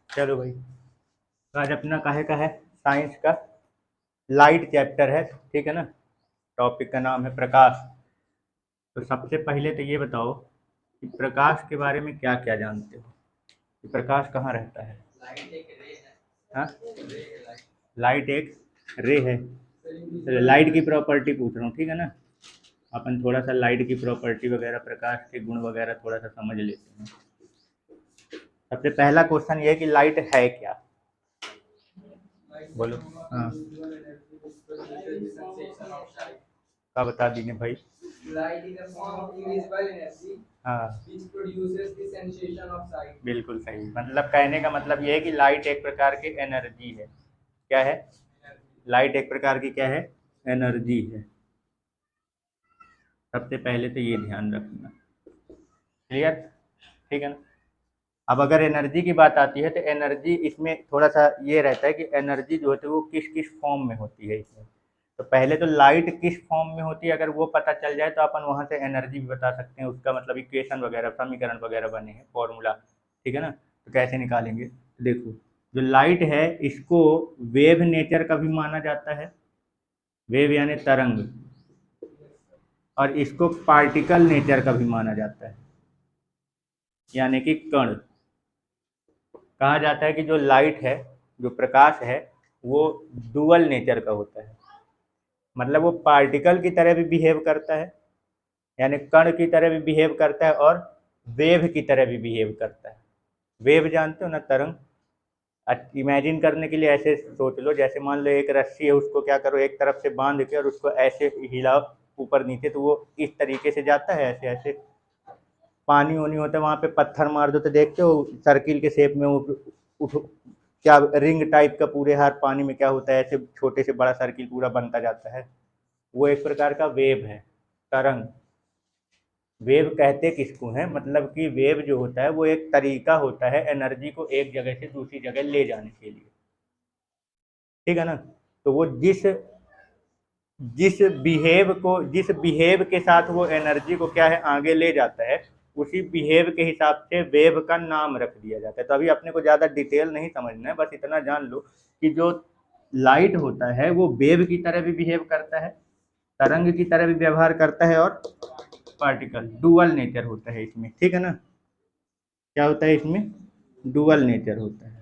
चलो भाई, आज अपना काहे का है, साइंस का लाइट चैप्टर है, ठीक है ना। टॉपिक का नाम है प्रकाश। तो सबसे पहले तो ये बताओ कि प्रकाश के बारे में क्या क्या जानते हो, कि प्रकाश कहाँ रहता है। हाँ, लाइट एक रे है। चलो लाइट की प्रॉपर्टी पूछ रहा हूँ, ठीक है ना। अपन थोड़ा सा लाइट की प्रॉपर्टी वगैरह, प्रकाश के गुण वगैरह थोड़ा सा समझ लेते हैं। सबसे पहला क्वेश्चन ये है कि लाइट है क्या, बोलो। हाँ, क्या बता दीजिए भाई। Light is a form of invisible energy हाँ which produces the sensation of sight। बिल्कुल सही, मतलब कहने का मतलब ये है कि लाइट एक प्रकार की एनर्जी है। क्या है? लाइट एक प्रकार की क्या है? एनर्जी है। सबसे पहले तो ये ध्यान रखना, क्लियर, ठीक है ना। अब अगर एनर्जी की बात आती है तो एनर्जी इसमें थोड़ा सा ये रहता है कि एनर्जी जो होती है वो किस किस फॉर्म में होती है इसमें। तो पहले तो लाइट किस फॉर्म में होती है अगर वो पता चल जाए तो अपन वहाँ से एनर्जी भी बता सकते हैं, उसका मतलब इक्वेशन वगैरह समीकरण वगैरह बने हैं, फॉर्मूला, ठीक है ना। तो कैसे निकालेंगे, देखो जो लाइट है इसको वेव नेचर का भी माना जाता है, वेव यानी तरंग, और इसको पार्टिकल नेचर का भी माना जाता है, यानी कि कण। कहा जाता है कि जो लाइट है, जो प्रकाश है, वो डुअल नेचर का होता है, मतलब वो पार्टिकल की तरह भी बिहेव करता है, यानी कण की तरह भी बिहेव करता है, और वेव की तरह भी बिहेव करता है। वेव जानते हो ना, तरंग। इमेजिन करने के लिए ऐसे सोच लो, जैसे मान लो एक रस्सी है, उसको क्या करो, एक तरफ से बांध के और उसको ऐसे हिलाओ ऊपर नीचे, तो वो इस तरीके से जाता है, ऐसे ऐसे। पानी वानी होता है वहाँ पे पत्थर मार दो तो देखते हो सर्किल के शेप में वो उठ, क्या रिंग टाइप का पूरे हाथ पानी में क्या होता है, ऐसे छोटे से बड़ा सर्किल पूरा बनता जाता है। वो एक प्रकार का वेव है, तरंग। वेव कहते किसको हैं, मतलब कि वेव जो होता है वो एक तरीका होता है एनर्जी को एक जगह से दूसरी जगह ले जाने के लिए, ठीक है ना। तो वो जिस जिस बिहेव के साथ वो एनर्जी को क्या है आगे ले जाता है, उसी बिहेव के हिसाब से वेव का नाम रख दिया जाता है। तो अभी अपने को ज़्यादा डिटेल नहीं समझना है, बस इतना जान लो कि जो लाइट होता है वो वेव की तरह भी बिहेव करता है, तरंग की तरह भी व्यवहार करता है, और पार्टिकल डुअल नेचर होता है इसमें, ठीक है ना। क्या होता है इसमें? डुअल नेचर होता है।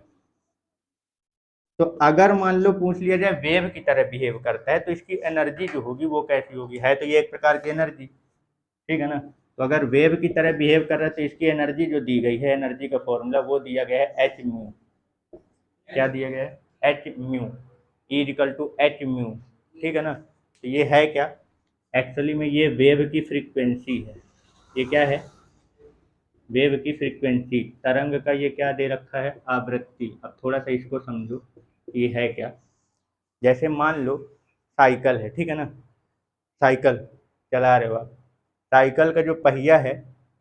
तो अगर मान लो पूछ लिया जाए वेव की तरह बिहेव करता है तो इसकी एनर्जी जो होगी वो कैसी होगी, है तो ये एक प्रकार की एनर्जी, ठीक है ना। तो अगर वेव की तरह बिहेव कर रहा है तो इसकी एनर्जी जो दी गई है, एनर्जी का फॉर्मूला वो दिया गया है एच म्यू। क्या दिया गया है? H mu, equal to H mu, ठीक है ना। तो ये है क्या, एक्चुअली में ये वेव की फ्रीक्वेंसी है। ये क्या है? वेव की फ्रीक्वेंसी। तरंग का ये क्या दे रखा है? आवृत्ति। अब थोड़ा सा इसको समझो ये है क्या। जैसे मान लो साइकिल है, ठीक है ना, साइकिल चला रहे हो आप। साइकिल का जो पहिया है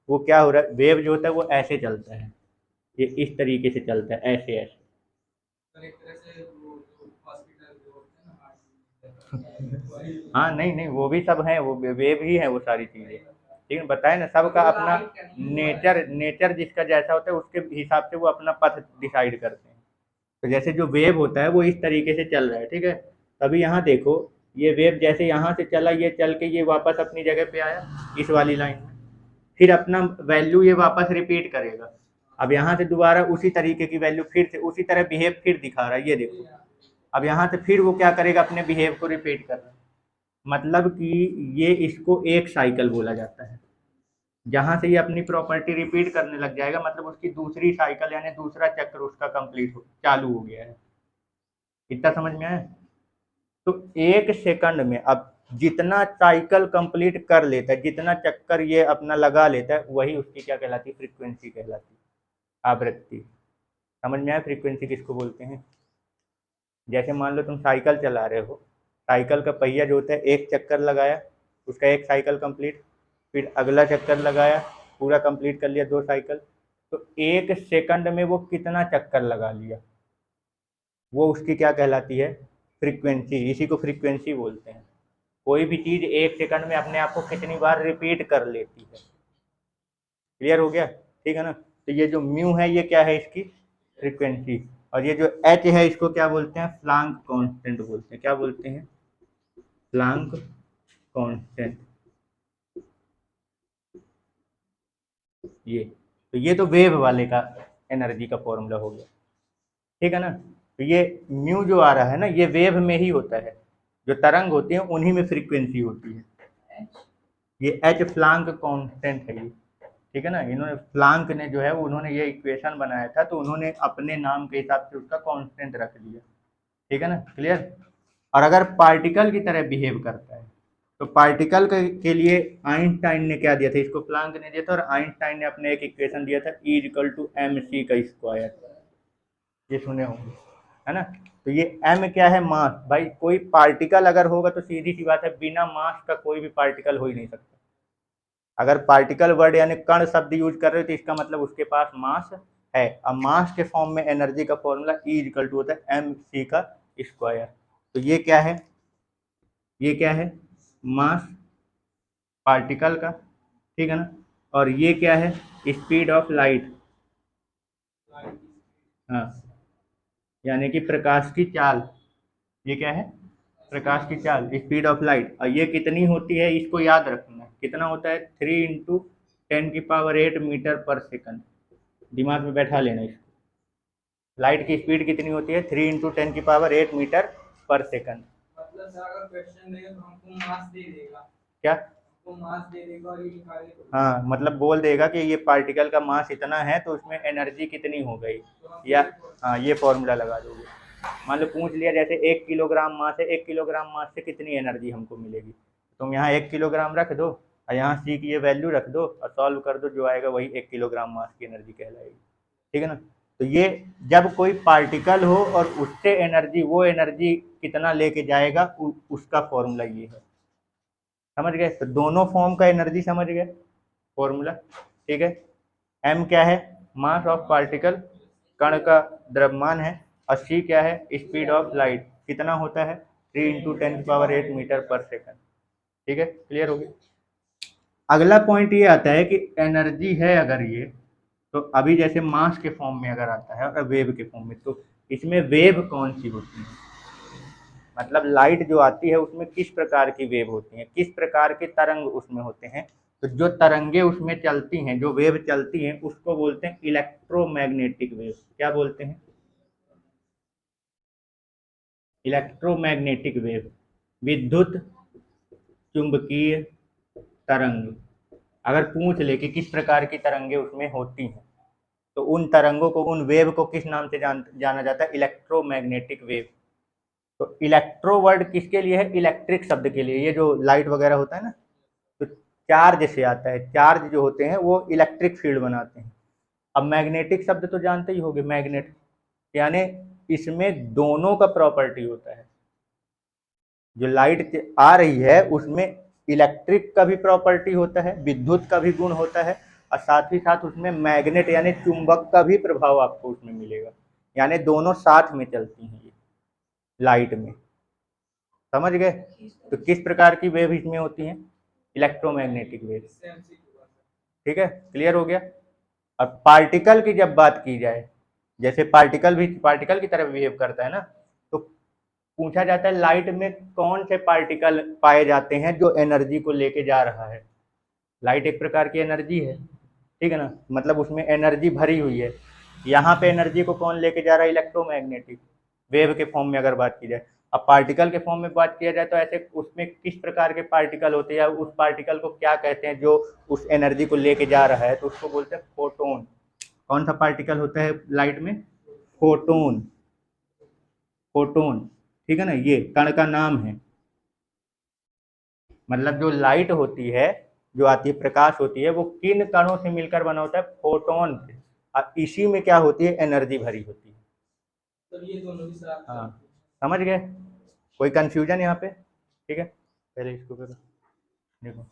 वो क्या हो रहा है, वेव जो होता है वो ऐसे चलता है, ये इस तरीके से चलता है, ऐसे ऐसे। हाँ नहीं नहीं, वो भी सब हैं, वो वेव ही है वो सारी चीज़ें, ठीक है, बताए ना, सबका अपना नेचर, नेचर जिसका जैसा होता है उसके हिसाब से वो अपना पथ डिसाइड करते हैं। तो जैसे जो वेव होता है वो इस तरीके से चल रहा है, ठीक है। तभी यहाँ देखो, ये वेव जैसे यहाँ से चला, ये चल के ये वापस अपनी जगह पे आया इस वाली लाइन में, फिर अपना वैल्यू ये वापस रिपीट करेगा। अब यहाँ से दोबारा उसी तरीके की वैल्यू फिर से उसी तरह बिहेव फिर दिखा रहा है, ये देखो। अब यहाँ से फिर वो क्या करेगा, अपने बिहेव को रिपीट कर रहा है। मतलब कि ये इसको एक साइकिल बोला जाता है। जहाँ से ये अपनी प्रॉपर्टी रिपीट करने लग जाएगा मतलब उसकी दूसरी साइकिल यानी दूसरा चक्र उसका कंप्लीट हो चालू हो गया है। इतना समझ में आया? तो एक सेकंड में अब जितना साइकिल कंप्लीट कर लेता है, जितना चक्कर ये अपना लगा लेता है, वही उसकी क्या कहलाती है? फ्रीक्वेंसी कहलाती है, आवृत्ति। समझ में आया फ्रीक्वेंसी किसको बोलते हैं? जैसे मान लो तुम साइकिल चला रहे हो, साइकिल का पहिया जो होता है एक चक्कर लगाया, उसका एक साइकिल कंप्लीट, फिर अगला चक्कर लगाया, पूरा कंप्लीट कर लिया, दो साइकिल। तो एक सेकंड में वो कितना चक्कर लगा लिया, वो उसकी क्या कहलाती है? फ्रीक्वेंसी। इसी को फ्रीक्वेंसी बोलते हैं। कोई भी चीज़ एक सेकंड में अपने आप को कितनी बार रिपीट कर लेती है। क्लियर हो गया? ठीक है ना। तो ये जो म्यू है ये क्या है इसकी? फ्रीक्वेंसी। और ये जो एच है इसको क्या बोलते हैं, प्लांक कांस्टेंट बोलते हैं। क्या बोलते हैं, प्लांक कांस्टेंट। ये तो वेव वाले का एनर्जी का फॉर्मूला हो गया, ठीक है ना। तो ये म्यू जो आ रहा है ना, ये वेव में ही होता है, जो तरंग होती है उन्हीं में फ्रीक्वेंसी होती है। ये एच प्लांक कांस्टेंट है ये, ठीक है ना। इन्होंने प्लांक ने जो है उन्होंने ये इक्वेशन बनाया था, तो उन्होंने अपने नाम के हिसाब से उसका कांस्टेंट रख दिया, ठीक है ना, क्लियर। और अगर पार्टिकल की तरह बिहेव करता है, तो पार्टिकल के लिए आइंस्टाइन ने क्या दिया था, इसको प्लांक ने दिया था, और आइंस्टाइन ने अपने एक इक्वेशन दिया था, E equal to M C का स्क्वायर, ये सुने होंगे, है ना। तो ये m क्या है, मास। भाई कोई पार्टिकल अगर होगा तो सीधी सी बात है, बिना मास का कोई भी पार्टिकल हो ही नहीं सकता। अगर पार्टिकल वर्ड यानी कण शब्द यूज कर रहे हो तो इसका मतलब उसके पास मास है। अब मास के फॉर्म में एनर्जी का फॉर्मूला E इक्वल टू होता है एम सी का स्क्वायर। तो ये क्या है, ये क्या है, मास पार्टिकल का, ठीक है ना। और ये क्या है, स्पीड ऑफ लाइट, हाँ, यानी कि प्रकाश की चाल। ये क्या है, प्रकाश की चाल, स्पीड ऑफ लाइट। और ये कितनी होती है, इसको याद रखना, कितना होता है, 3 × 10⁻⁸मीटर पर सेकंड। दिमाग में बैठा लेना इसको। लाइट की स्पीड कितनी होती है, 3 × 10⁻⁸मीटर पर सेकंड। मतलब सर अगर क्वेश्चन देगा तो हमको मास दे देगा क्या, हमको मास दे देगा और ये लिखा देगा, हाँ, मतलब बोल देगा कि ये पार्टिकल का मास इतना है तो उसमें एनर्जी कितनी हो गई, या हाँ ये फॉर्मूला लगा दोगे। मान लो पूछ लिया जैसे 1 किलोग्राम मास है, 1 किलोग्राम मास से कितनी एनर्जी हमको मिलेगी, तुम यहाँ 1 किलोग्राम रख दो और यहाँ सी की ये वैल्यू रख दो और सॉल्व कर दो, जो आएगा वही 1 किलोग्राम मास की एनर्जी कहलाएगी, ठीक है ना। तो ये जब कोई पार्टिकल हो और उससे एनर्जी, वो एनर्जी कितना लेके जाएगा, उसका फॉर्मूला ये है, समझ गए। तो दोनों फॉर्म का एनर्जी समझ गए फॉर्मूला, ठीक है। एम क्या है, मास ऑफ पार्टिकल, कण का द्रव्यमान है। और सी क्या है, स्पीड ऑफ लाइट, कितना होता है, 3 × 10⁻⁸मीटर पर सेकंड, ठीक है, क्लियर हो गया। अगला पॉइंट ये आता है कि एनर्जी है अगर ये, तो अभी जैसे मास के फॉर्म में अगर आता है और वेव के फॉर्म में, तो इसमें वेव कौन सी होती है, मतलब लाइट जो आती है उसमें किस प्रकार की वेव होती है, किस प्रकार के तरंग उसमें होते हैं। तो जो तरंगे उसमें चलती हैं, जो वेव चलती हैं, उसको बोलते हैं इलेक्ट्रोमैग्नेटिक वेव। क्या बोलते हैं, इलेक्ट्रोमैग्नेटिक वेव, विद्युत चुंबकीय तरंग। अगर पूछ ले कि किस प्रकार की तरंगे उसमें होती हैं, तो उन तरंगों को, उन वेव को किस नाम से जाना जाता है, इलेक्ट्रोमैग्नेटिक वेव। तो इलेक्ट्रो वर्ड किसके लिए है, इलेक्ट्रिक शब्द के लिए। ये जो लाइट वगैरह होता है ना, तो चार्ज से आता है, चार्ज जो होते हैं वो इलेक्ट्रिक फील्ड बनाते हैं। अब मैग्नेटिक शब्द तो जानते ही होगे, मैग्नेट यानी इसमें दोनों का प्रॉपर्टी होता है। जो लाइट आ रही है उसमें इलेक्ट्रिक का भी प्रॉपर्टी होता है, विद्युत का भी गुण होता है, और साथ ही साथ उसमें मैग्नेट यानी चुंबक का भी प्रभाव आपको उसमें मिलेगा, यानी दोनों साथ में चलती हैं ये लाइट में, समझ गए। तो किस प्रकार की वेव इसमें होती हैं, इलेक्ट्रोमैग्नेटिक वेव, ठीक है, क्लियर हो गया। अब पार्टिकल की जब बात की जाए, जैसे पार्टिकल भी पार्टिकल की तरह बिहेव करता है ना, तो पूछा जाता है लाइट में कौन से पार्टिकल पाए जाते हैं जो एनर्जी को लेके जा रहा है। लाइट एक प्रकार की एनर्जी है, ठीक है ना, मतलब उसमें एनर्जी भरी हुई है। यहाँ पे एनर्जी को कौन लेके जा रहा है, इलेक्ट्रोमैग्नेटिक वेव के फॉर्म में अगर बात की जाए। अब पार्टिकल के फॉर्म में बात किया जाए तो ऐसे उसमें किस प्रकार के पार्टिकल होते हैं, या उस पार्टिकल को क्या कहते हैं जो उस एनर्जी को लेके जा रहा है, तो उसको बोलते हैं फोटोन। कौन सा पार्टिकल होता है लाइट में, फोटोन, फोटोन, ठीक है ना, ये कण का नाम है। मतलब जो लाइट होती है, जो आती है, प्रकाश होती है, वो किन कणों से मिलकर बना होता है, फोटोन से। और इसी में क्या होती है, एनर्जी भरी होती है। तो ये दोनों की साथ, हाँ, समझ गए, कोई कंफ्यूजन यहाँ पे, ठीक है। पहले इसको करो, देखो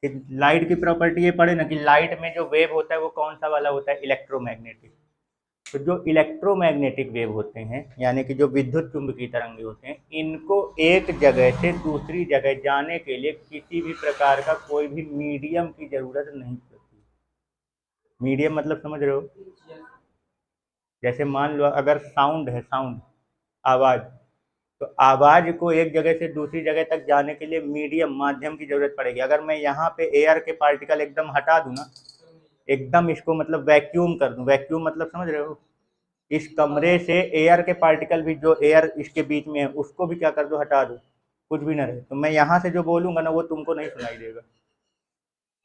कि लाइट की प्रॉपर्टी ये पढ़े ना कि लाइट में जो वेव होता है वो कौन सा वाला होता है, इलेक्ट्रोमैग्नेटिक। तो जो इलेक्ट्रोमैग्नेटिक वेव होते हैं, यानी कि जो विद्युत चुंबकीय तरंगे होते हैं, इनको एक जगह से दूसरी जगह जाने के लिए किसी भी प्रकार का कोई भी मीडियम की जरूरत नहीं पड़ती। मीडियम मतलब समझ रहे हो, जैसे मान लो अगर साउंड है, साउंड आवाज़, तो आवाज़ को एक जगह से दूसरी जगह तक जाने के लिए मीडियम, माध्यम की ज़रूरत पड़ेगी। अगर मैं यहाँ पे एयर के पार्टिकल एकदम हटा दूँ ना, एकदम इसको मतलब वैक्यूम कर दूँ, वैक्यूम मतलब समझ रहे हो, इस कमरे से एयर के पार्टिकल भी जो एयर इसके बीच में है उसको भी क्या कर दो, हटा दो, कुछ भी ना रहे, तो मैं यहाँ से जो बोलूँगा ना वो तुमको नहीं सुनाई देगा।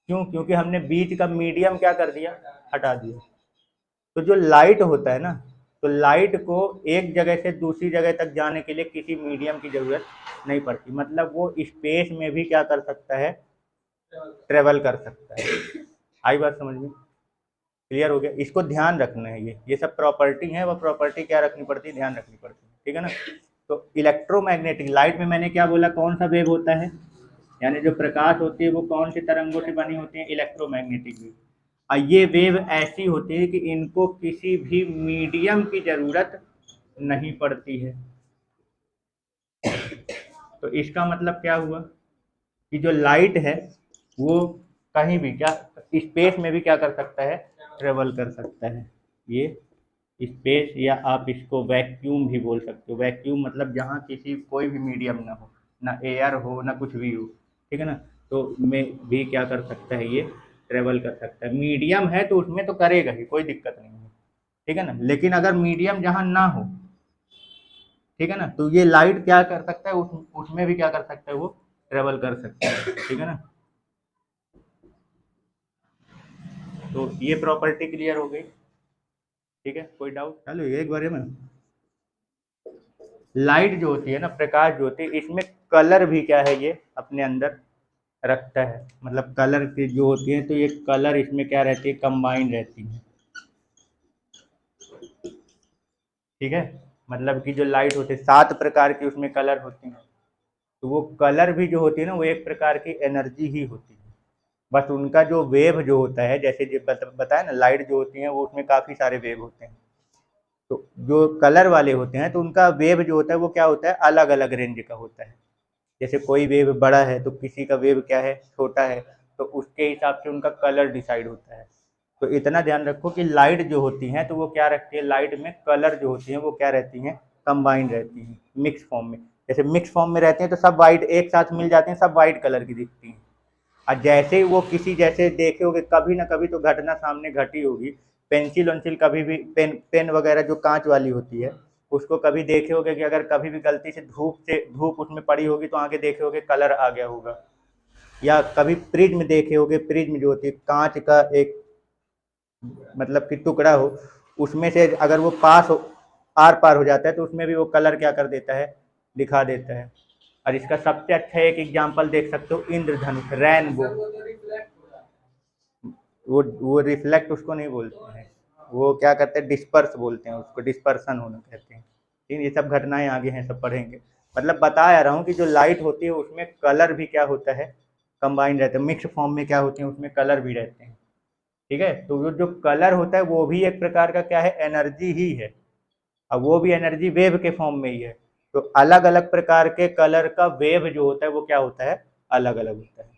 क्यों? क्योंकि हमने बीच का मीडियम क्या कर दिया, हटा दिया। तो जो लाइट होता है ना, तो लाइट को एक जगह से दूसरी जगह तक जाने के लिए किसी मीडियम की ज़रूरत नहीं पड़ती, मतलब वो स्पेस में भी क्या कर सकता है, ट्रेवल कर सकता है। आई बात समझ में? क्लियर हो गया? इसको ध्यान रखना है, ये सब प्रॉपर्टी है, वो प्रॉपर्टी क्या रखनी पड़ती है, ध्यान रखनी पड़ती है, ठीक है ना। तो इलेक्ट्रोमैग्नेटिक लाइट में मैंने क्या बोला, कौन सा वेव होता है, यानी जो प्रकाश होती है वो कौन सी तरंगों से बनी होती है, इलेक्ट्रोमैग्नेटिक वेव। और ये वेव ऐसी होती है कि इनको किसी भी मीडियम की ज़रूरत नहीं पड़ती है। तो इसका मतलब क्या हुआ कि जो लाइट है वो कहीं भी क्या, स्पेस में भी क्या कर सकता है, ट्रेवल कर सकता है। ये स्पेस, या आप इसको वैक्यूम भी बोल सकते हो। वैक्यूम मतलब जहाँ किसी कोई भी मीडियम ना हो, ना एयर हो ना कुछ भी हो, ठीक है ना, तो में भी क्या कर सकता है, ये ट्रेवल कर सकता है। मीडियम है तो उसमें तो करेगा ही, कोई दिक्कत नहीं है, ठीक है ना। लेकिन अगर मीडियम जहाँ ना हो, ठीक है ना, तो ये लाइट क्या कर सकता है, उसमें भी क्या कर सकता है, वो ट्रेवल कर सकता है, ठीक है ना। तो ये प्रॉपर्टी क्लियर हो गई, ठीक है, कोई डाउट? चलो एक बारे में, लाइट जो होती है ना, प्रकाश जो होती है, इसमें कलर भी क्या है, ये अपने अंदर रखता है। मतलब कलर की जो होती है, तो ये कलर इसमें क्या रहती है, कंबाइंड रहती है, ठीक है। मतलब कि जो लाइट होती है 7 प्रकार की उसमें कलर होती हैं, तो वो कलर भी जो होती है ना, वो एक प्रकार की एनर्जी ही होती है। बस उनका जो वेव जो होता है, जैसे जो बताया ना, लाइट जो होती है वो उसमें काफ़ी सारे वेव होते हैं। तो जो कलर वाले होते हैं तो उनका वेव जो होता है वो क्या होता है, अलग अलग रेंज का होता है। जैसे कोई वेव बड़ा है तो किसी का वेव क्या है, छोटा है, तो उसके हिसाब से उनका कलर डिसाइड होता है। तो इतना ध्यान रखो कि लाइट जो होती हैं तो वो क्या रखती है, लाइट में कलर जो होती हैं वो क्या रहती हैं, कंबाइंड रहती हैं, मिक्स फॉर्म में। जैसे मिक्स फॉर्म में रहती हैं तो सब वाइट एक साथ मिल जाते हैं, सब वाइट कलर की दिखती हैं। और जैसे ही वो किसी, जैसे देखे होगे कभी ना कभी तो घटना सामने घटी होगी, पेंसिल वेंसिल कभी भी, पेन पेन वगैरह जो कांच वाली होती है, उसको कभी देखे होगे कि अगर कभी भी गलती से धूप उसमें पड़ी होगी तो आगे देखे होगे कलर आ गया होगा। या कभी प्रिज्म देखे होगे, प्रिज्म जो होती है कांच का एक मतलब कि टुकड़ा हो, उसमें से अगर वो पास हो, आर पार हो जाता है तो उसमें भी वो कलर क्या कर देता है, दिखा देता है। और इसका सबसे अच्छा एक एग्जांपल देख सकते हो, इंद्रधनुष, रेनबो। वो रिफ्लेक्ट उसको नहीं बोलते हैं, वो क्या करते हैं, डिस्पर्स बोलते हैं उसको, डिस्पर्सन होना कहते हैं। ठीक है, ये सब घटनाएं आगे हैं, सब पढ़ेंगे। मतलब बता आ रहा हूँ कि जो लाइट होती है उसमें कलर भी क्या होता है, कंबाइन रहते हैं, मिक्स फॉर्म में क्या होती है, उसमें कलर भी रहते हैं, ठीक है। तो वो जो कलर होता है वो भी एक प्रकार का क्या है, एनर्जी ही है। अब वो भी एनर्जी वेव के फॉर्म में ही है। तो अलग अलग प्रकार के कलर का वेव जो होता है वो क्या होता है, अलग अलग होता है।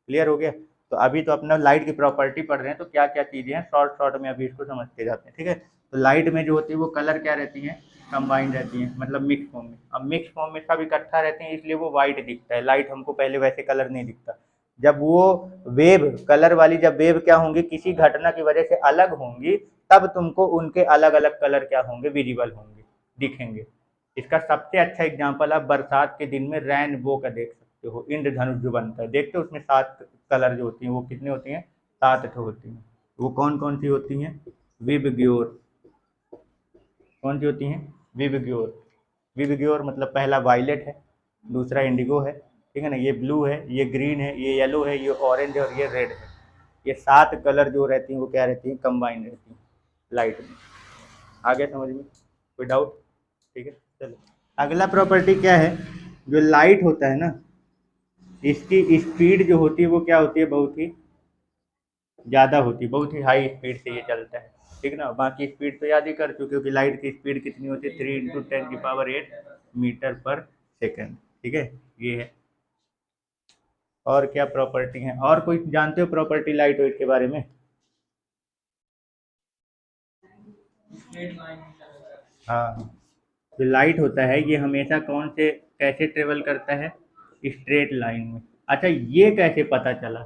क्लियर हो गया? तो अभी तो अपना लाइट की प्रॉपर्टी पढ़ रहे हैं, तो क्या क्या चीज़ें हैं शॉर्ट शॉर्ट में अभी इसको समझते जाते हैं, ठीक है। तो लाइट में जो होती है वो कलर क्या रहती हैं, कंबाइंड रहती हैं, मतलब मिक्स फॉर्म में। अब मिक्स फॉर्म में सब इकट्ठा रहते हैं इसलिए वो वाइट दिखता है। लाइट हमको पहले वैसे कलर नहीं दिखता। जब वो वेव कलर वाली, जब वेव क्या होंगी, किसी घटना की वजह से अलग होंगी, तब तुमको उनके अलग अलग कलर क्या होंगे, विजिबल होंगे, दिखेंगे। इसका सबसे अच्छा एग्जांपल आप बरसात के दिन में रेनबो का देख सकते हो, इंद्रधनुष जो बनता है, देखते हो उसमें 7 कलर जो होती हैं वो कितनी होती हैं, 7 ठो होती हैं। वो कौन कौन सी होती हैं, विबग्योर। कौन सी होती हैं, विबग्योर। विबग्योर मतलब पहला वायलेट है, दूसरा इंडिगो है, ठीक है ना, ये ब्लू है, ये ग्रीन है, ये येलो है, ये ऑरेंज है और ये रेड है। ये 7 कलर जो रहती हैं वो क्या रहती हैं, कंबाइंड रहती हैं लाइट में। आ गया समझ में? कोई डाउट? ठीक है, चलो अगला प्रॉपर्टी क्या है, जो लाइट होता है ना, इसकी स्पीड जो होती है वो क्या होती है, बहुत ही ज़्यादा होती है, बहुत ही हाई स्पीड से ये चलता है, ठीक ना। बाकी स्पीड तो याद ही कर चुके हो कि लाइट की स्पीड कितनी होती है, 3 × 10⁸ मीटर पर सेकेंड, ठीक है, ये है। और क्या प्रॉपर्टी है, और कोई जानते हो प्रॉपर्टी लाइट वेट के बारे में? हाँ, जो लाइट होता है ये हमेशा कौन से कैसे ट्रेवल करता है? स्ट्रेट लाइन में। अच्छा, ये कैसे पता चला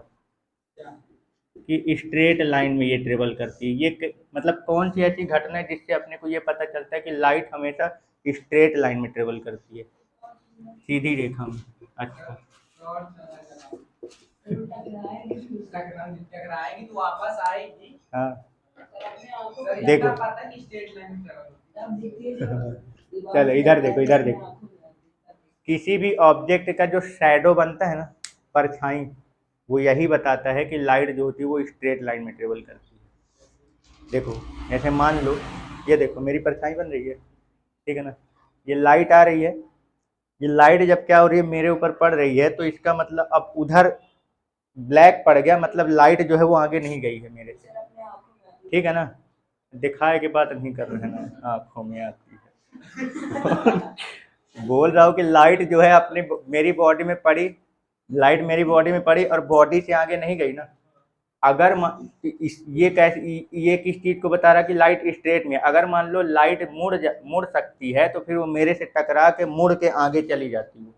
कि स्ट्रेट लाइन में ये ट्रेवल करती है? मतलब कौन सी ऐसी घटना है जिससे अपने को ये पता चलता है कि लाइट हमेशा स्ट्रेट लाइन में ट्रेवल करती है, सीधी रेखा में? अच्छा, हाँ, देखो चलो इधर देखो, इधर देखो। किसी भी ऑब्जेक्ट का जो शैडो बनता है ना, परछाई, वो यही बताता है कि लाइट जो होती है वो स्ट्रेट लाइन में ट्रेवल करती है। देखो, ऐसे मान लो, ये देखो मेरी परछाई बन रही है, ठीक है ना? ये लाइट आ रही है, ये लाइट जब क्या हो रही है, मेरे ऊपर पड़ रही है, तो इसका मतलब अब उधर ब्लैक पड़ गया, मतलब लाइट जो है वो आगे नहीं गई है मेरे से, ठीक है ना? दिखाए के बात नहीं कर रहे हैं ना, आंखों में आती है। बोल रहा हूँ कि लाइट जो है अपने मेरी बॉडी में पड़ी, लाइट मेरी बॉडी में पड़ी और बॉडी से आगे नहीं गई ना। अगर ये कैसे, ये किस चीज को बता रहा है कि लाइट स्ट्रेट में? अगर मान लो लाइट मुड़ सकती है तो फिर वो मेरे से टकरा के मुड़ के आगे चली जाती है।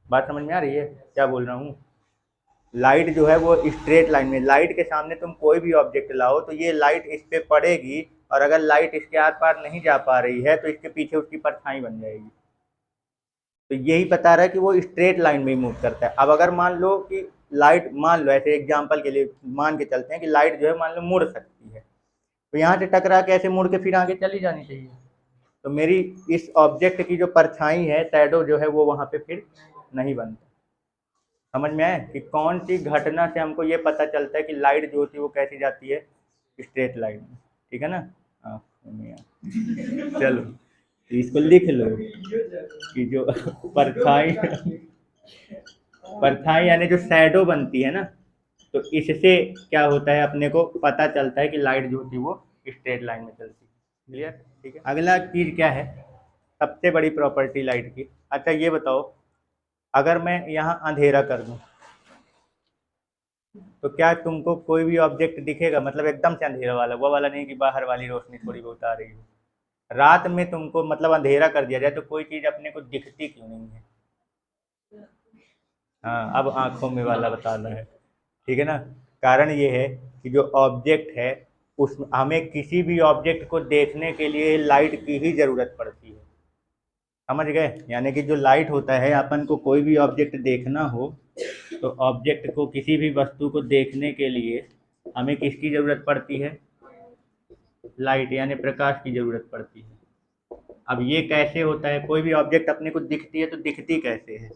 बात समझ में आ रही है क्या बोल रहा हूँ? लाइट जो है वो स्ट्रेट लाइन में, लाइट के सामने तुम कोई भी ऑब्जेक्ट लाओ तो ये लाइट इस पे पड़ेगी, और अगर लाइट इसके आर पार नहीं जा पा रही है तो इसके पीछे उसकी परछाई बन जाएगी। तो यही बता रहा है कि वो स्ट्रेट लाइन में ही मूव करता है। अब अगर मान लो कि लाइट, मान लो ऐसे एग्जांपल के लिए मान के चलते हैं कि लाइट जो है मान लो मुड़ सकती है, तो यहाँ से टकरा के ऐसे मुड़ के फिर आगे चली जानी चाहिए। तो मेरी इस ऑब्जेक्ट की जो परछाई है, शैडो जो है वो वहाँ पे फिर नहीं बनता। समझ में आया कि कौन सी घटना से हमको ये पता चलता है कि लाइट जो होती है वो कैसी जाती है? स्ट्रेट लाइन में, ठीक है ना? हाँ, चलो तो इसको लिख लो कि जो परछाई, परछाई यानी जो शैडो बनती है ना, तो इससे क्या होता है, अपने को पता चलता है कि लाइट जो होती है वो स्ट्रेट लाइन में चलती है। क्लियर? ठीक है, अगला चीज क्या है, सबसे बड़ी प्रॉपर्टी लाइट की। अच्छा ये बताओ, अगर मैं यहाँ अंधेरा कर दूं तो क्या तुमको कोई भी ऑब्जेक्ट दिखेगा? मतलब एकदम से अंधेरा वाला, वो वाला नहीं कि बाहर वाली रोशनी थोड़ी बहुत आ रही हो। रात में तुमको मतलब अंधेरा कर दिया जाए तो कोई चीज अपने को दिखती क्यों नहीं है? हाँ, अब आंखों में वाला बताना है, ठीक है ना? कारण ये है कि जो ऑब्जेक्ट है, उस हमें किसी भी ऑब्जेक्ट को देखने के लिए लाइट की ही जरूरत पड़ती है। समझ गए? यानी कि जो लाइट होता है, अपन को कोई भी ऑब्जेक्ट देखना हो तो ऑब्जेक्ट को, किसी भी वस्तु को देखने के लिए हमें किसकी ज़रूरत पड़ती है? लाइट यानी प्रकाश की ज़रूरत पड़ती है। अब ये कैसे होता है? कोई भी ऑब्जेक्ट अपने को दिखती है तो दिखती कैसे है?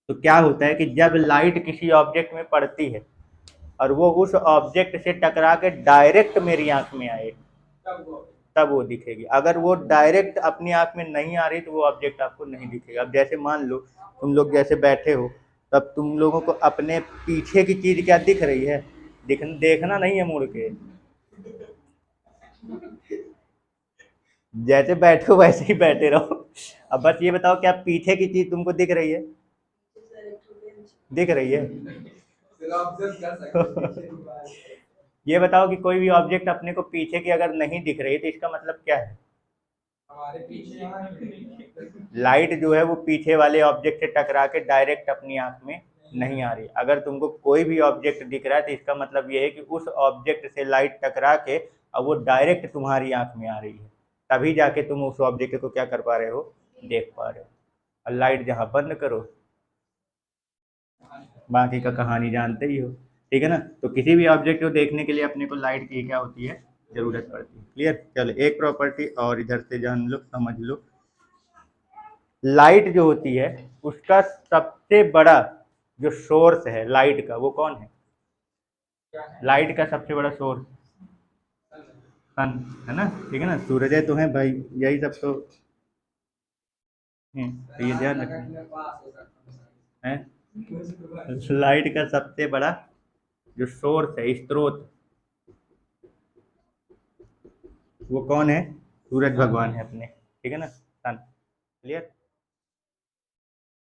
तो क्या होता है कि जब लाइट किसी ऑब्जेक्ट में पड़ती है और वो उस ऑब्जेक्ट से टकरा के डायरेक्ट मेरी आंख में आए, तब वो दिखेगी। अगर वो डायरेक्ट अपनी आंख में नहीं आ रही तो वो ऑब्जेक्ट आपको नहीं दिखेगा। अब जैसे मान लो तुम लोग जैसे बैठे हो, तब तुम लोगों को अपने पीछे की चीज क्या दिख रही है? देखना नहीं है मुड़ के, जैसे बैठे हो वैसे ही बैठे रहो। अब बस ये बताओ, क्या पीछे की चीज तुमको दिख रही है? दिख रही है? ये बताओ कि कोई भी ऑब्जेक्ट अपने को पीछे की अगर नहीं दिख रही तो इसका मतलब क्या है? लाइट जो है वो पीछे वाले ऑब्जेक्ट से टकरा के डायरेक्ट अपनी आंख में नहीं आ रही। अगर तुमको कोई भी ऑब्जेक्ट दिख रहा है तो इसका मतलब ये है कि उस ऑब्जेक्ट से लाइट टकरा के अब वो डायरेक्ट तुम्हारी आंख में आ रही है, तभी जाके तुम उस ऑब्जेक्ट को क्या कर पा रहे हो? देख पा रहे हो। और लाइट जहाँ बंद करो, बाकी का कहानी जानते ही हो, ठीक है ना? तो किसी भी ऑब्जेक्ट को देखने के लिए अपने को लाइट की क्या होती है? जरूरत पड़ती है। क्लियर? चलो एक प्रॉपर्टी और इधर से जान लो, समझ लो। लाइट जो होती है उसका सबसे बड़ा जो सोर्स है लाइट का, वो कौन है? लाइट का सबसे बड़ा सोर्स सन है ना, ठीक है ना? सूरज तो है भाई, यही सब तो है, तो ये ध्यान रखना है। लाइट का सबसे बड़ा जो सोर्स है, स्रोत, वो कौन है? सूरज भगवान है अपने, ठीक है ना? सन। क्लियर?